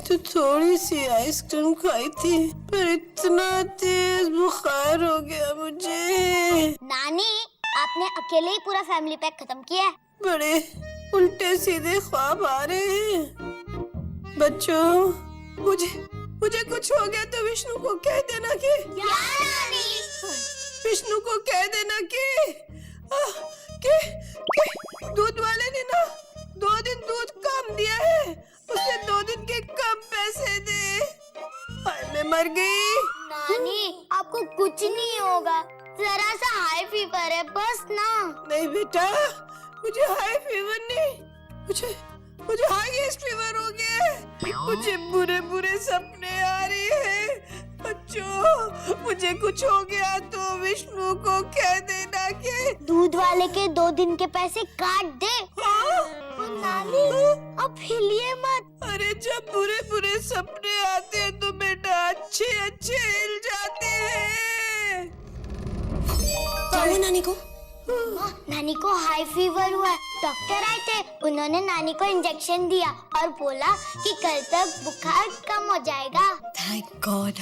तो थोड़ी सी आइसक्रीम खाई थी, पर इतना तेज बुखार हो गया मुझे। नानी, आपने अकेले ही पूरा फैमिली पैक खत्म किया है? बड़े उल्टे सीधे ख्वाब आ रहे हैं। बच्चों, मुझे कुछ हो गया तो विष्णु को कह देना कि विष्णु को कह देना कि दूध वाले ने ना 2 दिन दूध कम दिया है, उसे 2 दिन के कम पैसे दे। हाय, मैं मर गई। नानी, आपको कुछ नहीं होगा, जरा सा हाई फीवर है बस ना। नहीं बेटा, मुझे हाई फीवर नहीं, मुझे हाईएस्ट फीवर हो गया है। मुझे बुरे बुरे सपने आ रही है। बच्चों, मुझे कुछ हो गया तो विष्णु को कह देना कि दूध वाले के 2 दिन के पैसे काट दे। हाँ? नानी, अब हिलिए मत। अरे जब बुरे बुरे सपने आते हैं तो बेटा अच्छे अच्छे हिल जाते हैं। क्या हुआ नानी को? नानी को हाई फीवर हुआ है। डॉक्टर आए थे, उन्होंने नानी को इंजेक्शन दिया और बोला कि कल तक बुखार कम हो जाएगा। Thank God.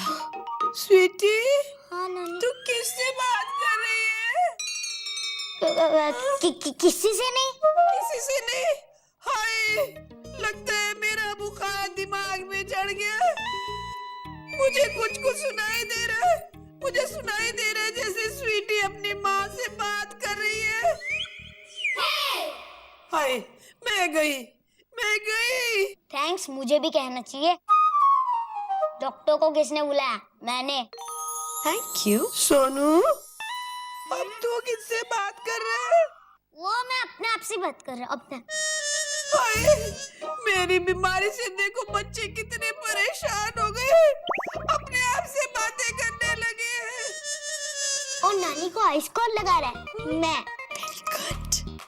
स्वीटी, हाँ नानी। तू किससे बात कर रही है? किसी से नहीं। किसी से नहीं? हाय, लगता है मेरा बुखार दिमाग में चढ़ गया। मुझे कुछ सुनाई दे रहा है। मुझे सुनाई दे रहा है जैसे स्वीटी अपनी माँ से बात कर रही है। हाय, मैं गई। थैंक्स, मुझे भी कहना चाहिए। डॉक्टर को किसने बुलाया? मैंने। Thank you. सोनू, अब तू किससे बात कर रहा है? वो मैं अपने आप से बात कर रहा हूँ अपने। हाय, मेरी बीमारी से देखो बच्चे कितने परेशान हो गए, अपने आप से बातें करने लगे हैं। और नानी को आइस कौन लगा रहा है? मैं।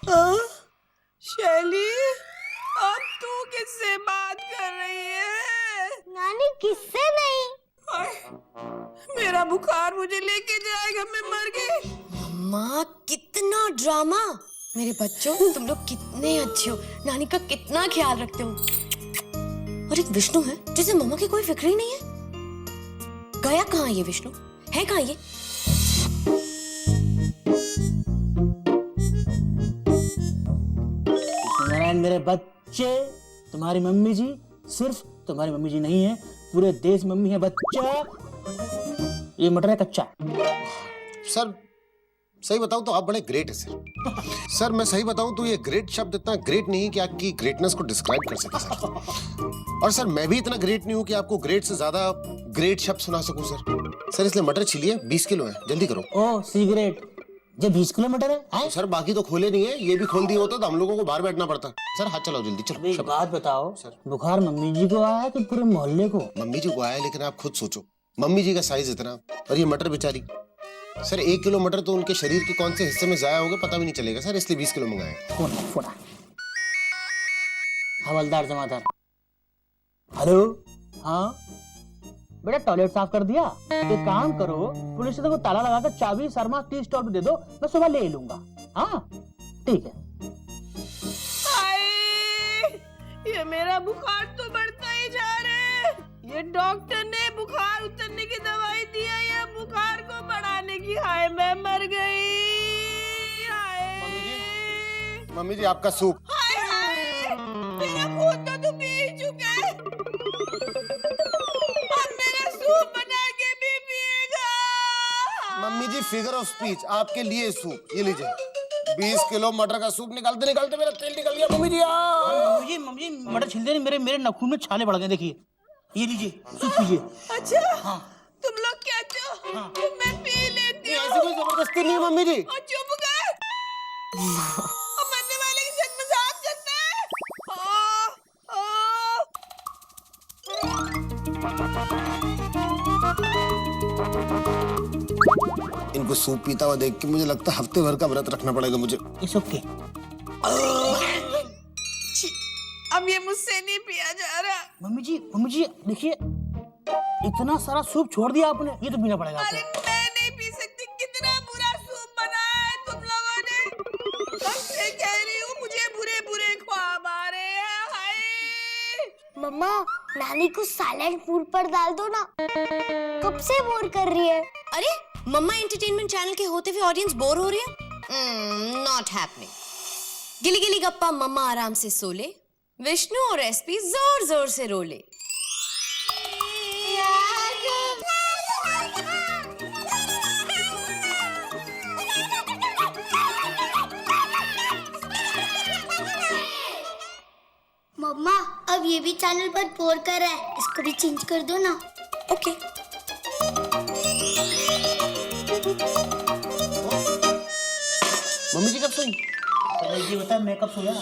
हाँ? शैली, अब तू किससे बात कर रही है? नानी, किससे नहीं। हाय, मेरा बुखार मुझे लेके जाएगा, मैं मर गई। मम्मा, कितना ड्रामा। मेरे बच्चों, तुम लोग कितने अच्छे हो, नानी का कितना ख्याल रखते हो। और एक विष्णु है जिसे मम्मा की कोई फिक्र ही नहीं है। गया कहाँ ये विष्णु? है कहाँ ये? नारायण मेरे बच्चे, तुम्हारी मम्मी जी सिर्फ तुम्हारी मम्मी जी नहीं है, पूरे देश मम्मी है बच्चा। ये मटर है कच्चा। सर सही बताऊं तो आप बड़े ग्रेट है सर। सर मैं सही बताऊं तो ये ग्रेट शब्द इतना ग्रेट नहीं कि आपकी ग्रेटनेस को डिस्क्राइब कर सके सर। और सर मैं भी इतना ग्रेट नहीं हूं कि आपको ग्रेट से ज्यादा ग्रेट शब्द सुना सकूं सर। सर इसलिए मटर छिलिए, 20 किलो है, जल्दी करो। ओ सिगरेट, जो 20 किलो मटर है? तो सर बाकी तो खोले नहीं है, ये भी खोल दिया होता तो हम लोगों को बाहर बैठना पड़ता। सर हाथ चलाओ जल्दी, चलो। एक बात बताओ सर, बुखार मम्मी जी को आया कि पूरे मोहल्ले को? मम्मी जी को आया, लेकिन आप खुद सोचो, मम्मी जी का साइज इतना और ये मटर बेचारी। सर 1 किलो मटर तो उनके शरीर के कौन से हिस्से में जाया होगा पता भी नहीं चलेगा सर, इसलिए 20 किलो मंगाए। फोड़ा हवलदार जमादार। हेलो, हाँ बेटा, टॉयलेट साफ कर दिया? एक काम करो, पुलिस से को ताला लगाकर चाबी शर्मा टी स्टॉल पे दे दो, मैं सुबह ले लूंगा। हाँ ठीक है। हाय, ये मेरा बुखार तो बढ़ता ही जा रहा है। ये डॉक्टर ने बुखार उतरने की दवाई दिया या बुखार को बढ़ाने की? हाय, मैं मर गई। हाय मम्मी जी आपका सूप। हाय हाय, मेरा खून तो तू पी ही चुका है, अब मेरा सूप बना के भी पिएगा। Mummy ji figure of speech, आपके लिए सूप, ये लीजिए। 20 किलो मटर का सूप निकालते निकालते मेरा तेल निकल गया मम्मी जी। मम्मी जी मटर छिलते नहीं, मेरे नाखून में छाले पड़ गए, देखिए। ये लीजिए सूप पीजिए। अच्छा, हाँ। तुम लोग क्या चाहो? हाँ। मैं पी लेती हूँ। ऐसी कोई जबरदस्ती नहीं है मम्मी जी। और चुप कर। और मरने वाले के साथ मजाक करता है। इनको सूप पीता हुआ देख के मुझे लगता है हफ्ते भर का व्रत रखना पड़ेगा मुझे। It's okay. अब ये मुझसे नहीं पिया जा रहा। मम्मी जी देखिए, इतना सारा सूप छोड़ दिया आपने, ये तो पीना पड़ेगा अरे आपको। मैं नहीं पी सकती, कितना बुरा सूप बनाया है तुम लोगों ने। कब से कह रही हूँ, मुझे बुरे बुरे ख्वाब आ रहे हैं। हाय मम्मा, नानी को साइलेंट मोड पर डाल दो ना, कब से बोर कर रही है। अरे मम्मा एंटरटेनमेंट चैनल के होते हुए ऑडियंस बोर हो रही है? Not happening. गिली गिली गप्पा मम्मा आराम से सो ले, विष्णु और एसपी जोर जोर से रो ले। मम्मा अब ये भी चैनल पर बोर कर रहा है, इसको भी चेंज कर दो ना। ओके। मम्मी जी कब सोई? ये बता मैं कब सोया?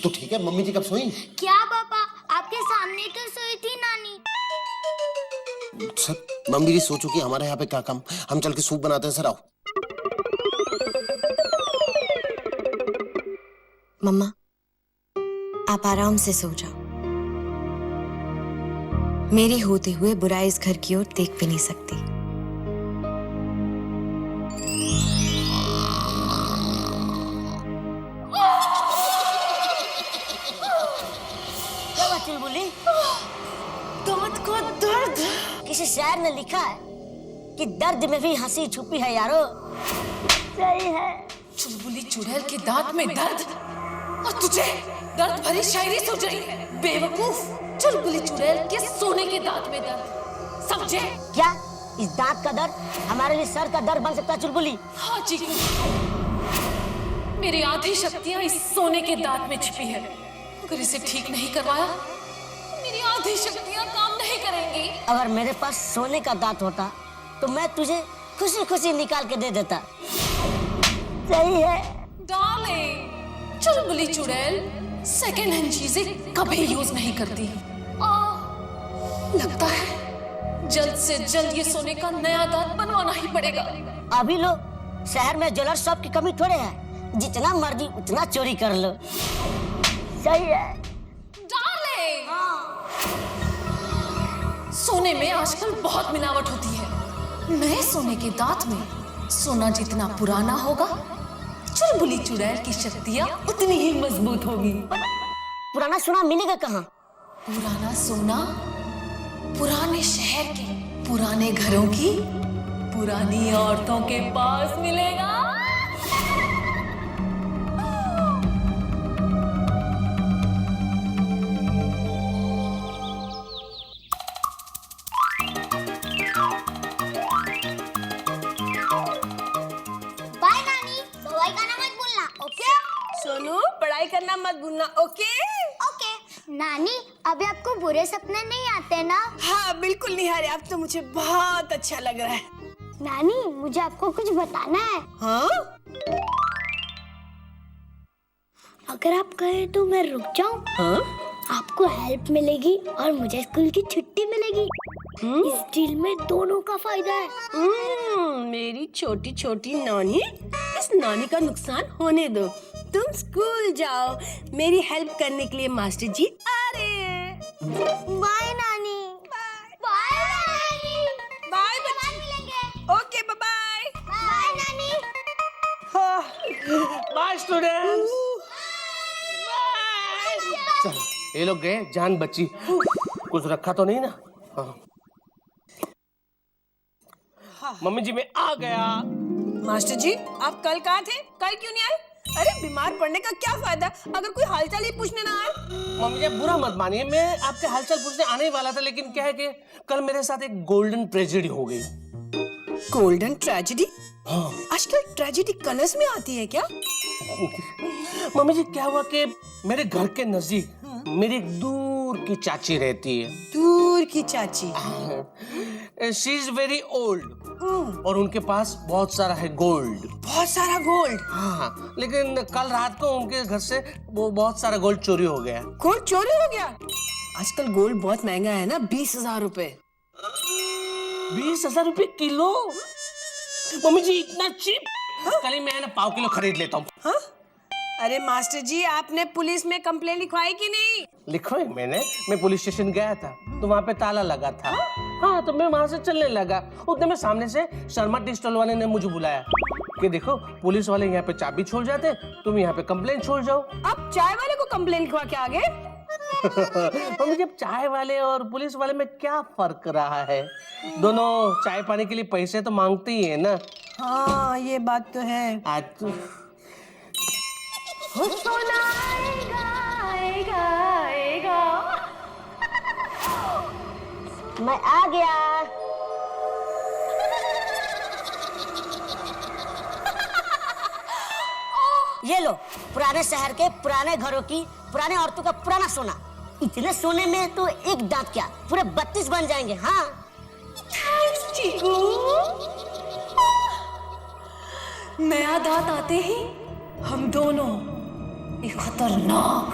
तो ठीक है, मम्मी जी कब सोई? क्या पापा, आपके सामने तो सोई थी नानी। सर मम्मी जी सो चुकी, हमारे यहाँ पे क्या काम, हम चल के सूप बनाते हैं। सर आओ। मम्मा आप आराम से सो जाओ, मेरे होते हुए बुराई इस घर की ओर देख भी नहीं सकती। क्या बात चुलबुली? दांत को दर्द। किसी शायर ने लिखा है कि दर्द में भी हंसी छुपी है यारो। सही है। चुलबुली चुड़ैल के दांत में दर्द, और तुझे दर्द भरी शायरी सूझ रही है। बेवकूफ, चुलबुली चुड़ैल के सोने के दांत में दर्द, समझे? क्या इस दांत का दर्द हमारे लिए सर का दर्द बन सकता है चुलबुली? हाँ चीकू, मेरी आधी शक्तियां इस सोने के दांत में छिपी है। अगर इसे ठीक नहीं करवाया, मेरी आधी शक्तियां काम नहीं करेंगी। अगर मेरे पास सोने का दांत होता तो मैं तुझे खुशी खुशी निकाल के दे देता। सही है। डार्लिंग, चुलबुली चुड़ैल सेकेंड हैंड चीजें कभी यूज नहीं करती। लगता है जल्द से जल्द ये सोने का नया दांत बनवाना ही पड़ेगा। अभी लो, शहर में ज्वेलर शॉप की कमी थोड़े है, जितना मर्जी उतना चोरी कर लो। सही है। डार्लिंग, सोने में आजकल बहुत मिलावट होती है। नए सोने के दांत में सोना जितना पुराना होगा, चुलबुली चुड़ैल की शक्तियां उतनी ही मजबूत होगी। पुराना सोना मिलेगा कहाँ? पुराना सोना पुराने शहर के पुराने घरों की पुरानी औरतों के पास मिलेगा। बाय नानी, दवाई खाना मत भूलना, ओके? सोनू, पढ़ाई करना मत भूलना, ओके? ओके। नानी अभी आपको बुरे सपने नहीं आते ना? हाँ बिल्कुल निहारी, अब तो मुझे बहुत अच्छा लग रहा है। नानी मुझे आपको कुछ बताना है। हाँ? अगर आप कहें तो मैं रुक जाऊं? हाँ? आपको हेल्प मिलेगी और मुझे स्कूल की छुट्टी मिलेगी। इस डील में दोनों का फायदा है। मेरी छोटी छोटी नानी, इस नानी का नुकसान होने दो। तुम स्कूल जाओ, मेरी हेल्प करने के लिए मास्टर जी आ रहे हैं। बाय नानी। बाय नानी। बाय बाद मिलेंगे। ओके, बाय बाय नानी। Bye students. चलो ये लोग गए, जान बची। कुछ रखा तो नहीं ना? हाँ। मम्मी जी मैं आ गया। मास्टर जी, आप कल कहाँ थे? कल क्यों नहीं आए? अरे बीमार पड़ने का क्या फायदा अगर कोई हालचाल ही पूछने ना आए। मम्मी जी बुरा मत मानिए, मैं आपके हालचाल पूछने आने ही वाला था, लेकिन क्या है कि कल मेरे साथ एक गोल्डन ट्रेजेडी हो गई। Golden tragedy? हाँ। आजकल ट्रेजेडी कलर्स में आती है क्या? मम्मी जी क्या हुआ कि मेरे घर के नजदीक मेरी एक दूर की चाची रहती है। दूर की चाची? शी इज वेरी ओल्ड और उनके पास बहुत सारा है गोल्ड। बहुत सारा गोल्ड? हाँ, लेकिन कल रात को उनके घर से वो बहुत सारा गोल्ड चोरी हो गया। गोल्ड चोरी हो गया? आजकल गोल्ड बहुत महंगा है ना, 20,000 रुपए। 20,000 रुपए किलो? मम्मी जी इतना चीप? कल ही मैं ना पाव किलो खरीद लेता हूँ। हाँ? अरे मास्टर जी, आपने पुलिस में कंप्लेन लिखवाई कि नहीं? लिखवाई मैंने। मैं पुलिस स्टेशन गया था तो वहाँ पे ताला लगा था। हाँ, तो मैं वहाँ से चलने लगा, उतने में सामने से शर्मा टी स्टॉल वाले ने मुझे बुलाया कि देखो पुलिस वाले यहाँ पे चाबी छोड़ जाते, तुम यहाँ पे कंप्लेन छोड़ जाओ। आप चाय वाले को कंप्लेन लिखवा के आ गए? मम्मी जी, अब चाय वाले और पुलिस वाले में क्या फर्क रहा है? दोनों चाय पानी के लिए पैसे तो मांगते ही है ना। हाँ ये बात तो है। आज तो सोना आएगा आएगा आएगा। मैं आ गया। ये लो, पुराने शहर के पुराने घरों की पुराने औरतों का पुराना सोना। इतने सोने में तो एक दांत क्या, पूरे 32 बन जाएंगे। हाँ चीकू, नया दांत आते ही हम दोनों एक खतरनाक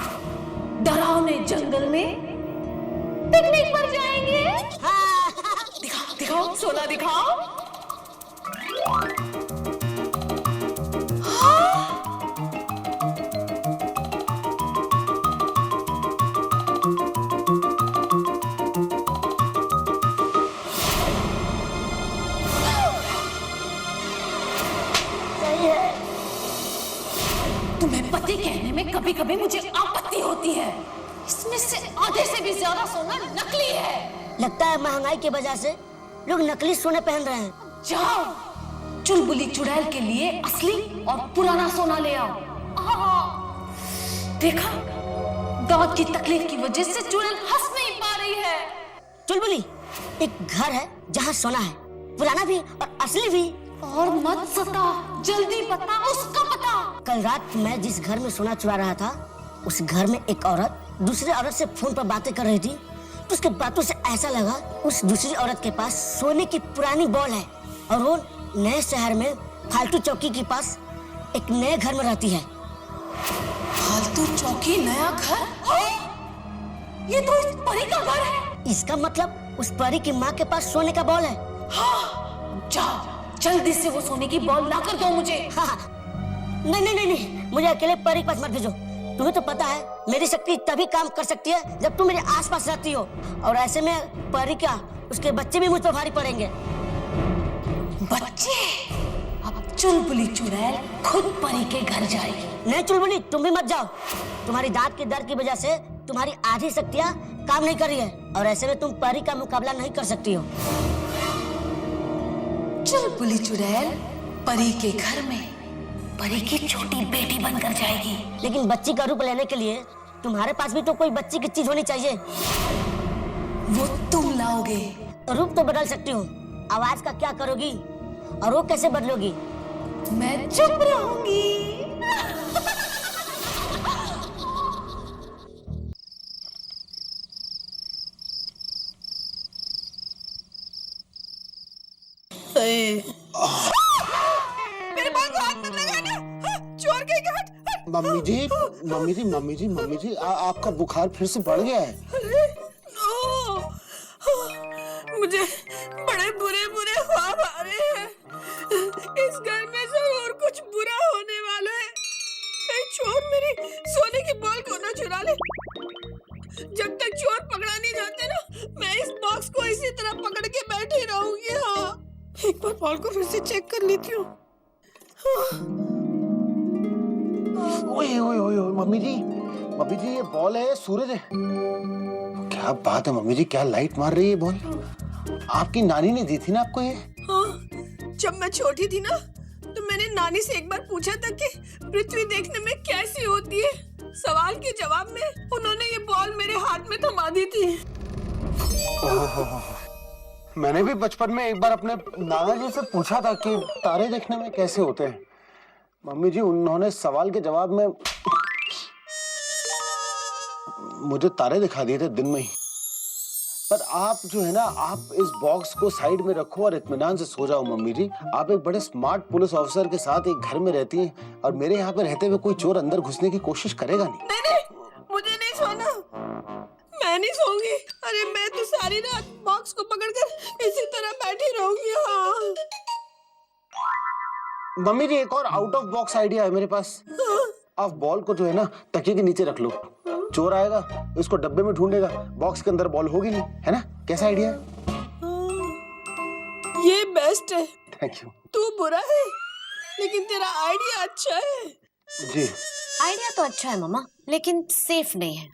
डरावने जंगल में पिकनिक पर जाएंगे। हाँ। दिखाओ दिखाओ सोना दिखाओ। सही है। तुम्हें पति कहने में कभी कभी मुझे आपत्ति होती है। इसमें से आधे से भी ज्यादा सोना नकली है। लगता है महंगाई की वजह से लोग नकली सोने पहन रहे हैं। जाओ चुलबुली चुड़ैल के लिए असली और पुराना सोना ले आओ। देखा, दांत की तकलीफ की वजह से चुड़ैल हंस नहीं पा रही है। चुलबुली, एक घर है जहाँ सोना है, पुराना भी और असली भी। और मत सता, जल्दी बता उसका पता। कल रात मैं जिस घर में सोना चुरा रहा था, उस घर में एक औरत दूसरी औरत से फोन पर बातें कर रही थी। तो उसके बातों से ऐसा लगा उस दूसरी औरत के पास सोने की पुरानी बॉल है और वो नए शहर में फालतू चौकी के पास एक नए घर में रहती है। फालतू चौकी नया घर? ये तो इस परी का घर है। इसका मतलब उस परी की माँ के पास सोने का बॉल है। हाँ, जाओ जल्दी से वो सोने की बॉल ला कर दो मुझे। हाँ। नहीं नहीं नहीं नहीं, मुझे अकेले परी के पास मत भेजो। तुम्हें तो पता है मेरी शक्ति तभी काम कर सकती है जब तुम मेरे आसपास रहती हो, और ऐसे में परी क्या, उसके बच्चे भी मुझ पर भारी पड़ेंगे। बच्चे? अब चुलबुली चुड़ैल खुद परी के घर जाएगी। नहीं चुलबुली, तुम भी मत जाओ। तुम्हारी दांत के दर्द की वजह से तुम्हारी आधी शक्तियाँ काम नहीं कर रही है, और ऐसे में तुम परी का मुकाबला नहीं कर सकती हो। चुलबुली चुड़ैल परी के घर में परी की छोटी बेटी बनकर जाएगी। लेकिन बच्ची का रूप लेने के लिए तुम्हारे पास भी तो कोई बच्ची की चीज होनी चाहिए। वो तुम लाओगे। रूप तो बदल सकती हूँ, आवाज का क्या करोगी और वो कैसे बदलोगी? मैं चुप रहूंगी। मेरे बाल को हाथ मत लगाना। हाँ, चोर के हट हट। मम्मी जी, मम्मी जी, मम्मी जी, मम्मी जी, आपका बुखार फिर से बढ़ गया है। अरे नो, मुझे बड़े बुरे बुरे ख्वाब आ रहे हैं। इस घर में जरूर कुछ बुरा होने वाला है। कहीं चोर मेरी सोने की बॉल को ना चुरा ले। जब तक चोर पकड़ा नहीं जाते ना, मैं इस बॉक्स को इसी तरह पकड़ के बैठी रहूंगी। हाँ, एक बार बॉल को फिर से चेक कर लेती हूँ। ओए ओए ओए ओए, मम्मी जी ये बॉल है, सूरज है। क्या बात है मम्मी जी, क्या लाइट मार रही है बॉल? आपकी नानी ने दी थी ना आपको ये? हाँ, जब मैं छोटी थी ना, तो मैंने नानी से एक बार पूछा था कि पृथ्वी देखने में कैसी होती है। सवाल के जवाब में उन्होंने ये बॉल मेरे हाथ में थमा दी थी। मैंने भी बचपन में एक बार अपने नाना जी से पूछा था कि तारे देखने में कैसे होते हैं। मम्मी जी, उन्होंने सवाल के जवाब में मुझे तारे दिखा दिए थे दिन में ही। पर आप जो है ना, आप इस बॉक्स को साइड में रखो और इत्मीनान से सो जाओ मम्मी जी। आप एक बड़े स्मार्ट पुलिस ऑफिसर के साथ एक घर में रहती हैं, और मेरे यहाँ पे रहते हुए कोई चोर अंदर घुसने की कोशिश करेगा नहीं। नहीं, मुझे नहीं सोना। मैं नहीं सोऊंगी। अरे मैं तो सारी रात बॉक्स को पकड़कर इसी तरह बैठी रहूंगी। हाँ। मम्मी जी, एक और आउट ऑफ बॉक्स आइडिया है मेरे पास। आप बॉल को जो है ना तकिए के नीचे रख लो। चोर आएगा, इसको डब्बे में ढूंढेगा, बॉक्स के अंदर बॉल होगी नहीं, है ना? कैसा आइडिया है? ये बेस्ट है। Thank you. तू बुरा है, लेकिन तेरा आइडिया अच्छा है। जी। आइडिया तो अच्छा है मामा, लेकिन सेफ नहीं है।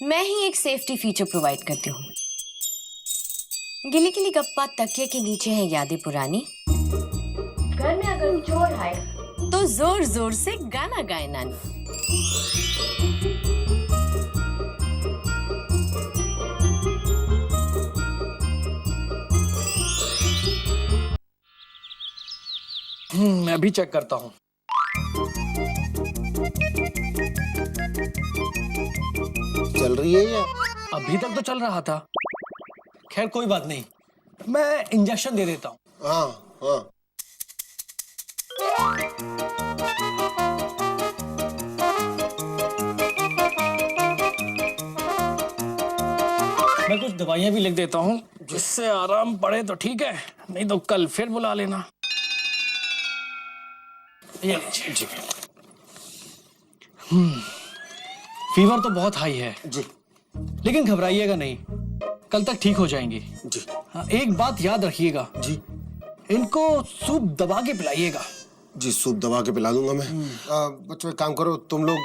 मैं ही एक सेफ्टी फीचर प्रोवाइड करती हूँ। गिली गिली गप्पा तकिए के नीचे है यादें पुरानी। घर में अगर चोर आए तो जोर जोर से गाना गाए नानी। मैं भी चेक करता हूँ। चल रही है या अभी तक तो चल रहा था। खैर कोई बात नहीं, मैं इंजेक्शन दे देता हूँ। हाँ हाँ मैं कुछ दवाइयाँ भी लिख देता हूँ, जिससे आराम पड़े तो ठीक है, नहीं तो कल फिर बुला लेना। ये लीजिए जी। फीवर तो बहुत हाई है जी लेकिन घबराइएगा नहीं, कल तक ठीक हो जाएंगी। जी हाँ, एक बात याद रखिएगा, जी इनको सूप दबा के पिलाइएगा। जी सूप दबा के पिला दूंगा मैं। बच्चों एक काम करो, तुम लोग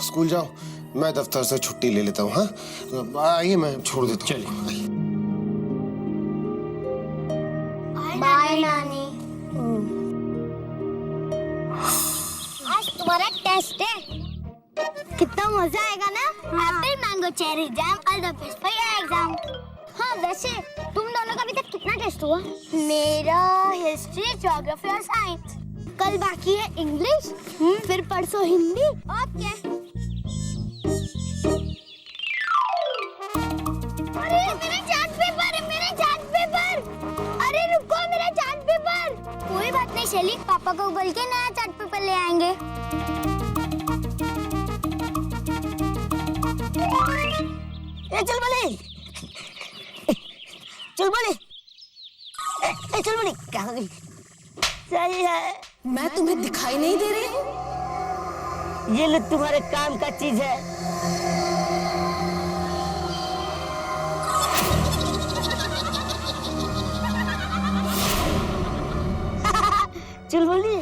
स्कूल जाओ, मैं दफ्तर से छुट्टी ले लेता हूँ। हाँ आइए, मैं छोड़ देता हूँ। चलिए। बाय नानी। आज तुम्हारा टेस्ट है, कितना मजा आएगा ना। Apple mango cherry jam all the best for your exam. हाँ वैसे तुम दोनों का अभी तक कितना टेस्ट हुआ? मेरा हिस्ट्री, ज्योग्राफी और साइंस। कल बाकी है इंग्लिश, फिर परसों हिंदी। ओके। अरे मेरा चार्ट पेपर है, मेरा चार्ट पेपर। अरे रुको, मेरा चार्ट पेपर। कोई बात नहीं शैली, पापा को बोल के नया चार्ट पेपर ले आएंगे। ए चल बोले, चल बोले, ए चल बोले, कहाँ गई? सही है। मैं तुम्हें दिखाई नहीं दे रही हूँ? ये लो तुम्हारे काम का चीज है। चुलबुली,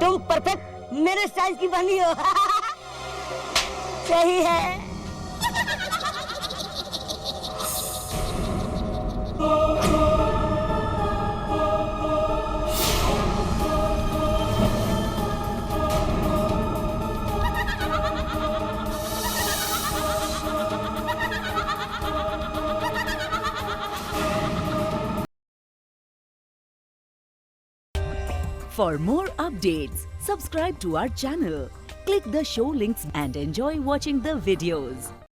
तुम परफेक्ट मेरे साइज की बनी हो। सही है। For more updates, subscribe to our channel, click the show links and enjoy watching the videos.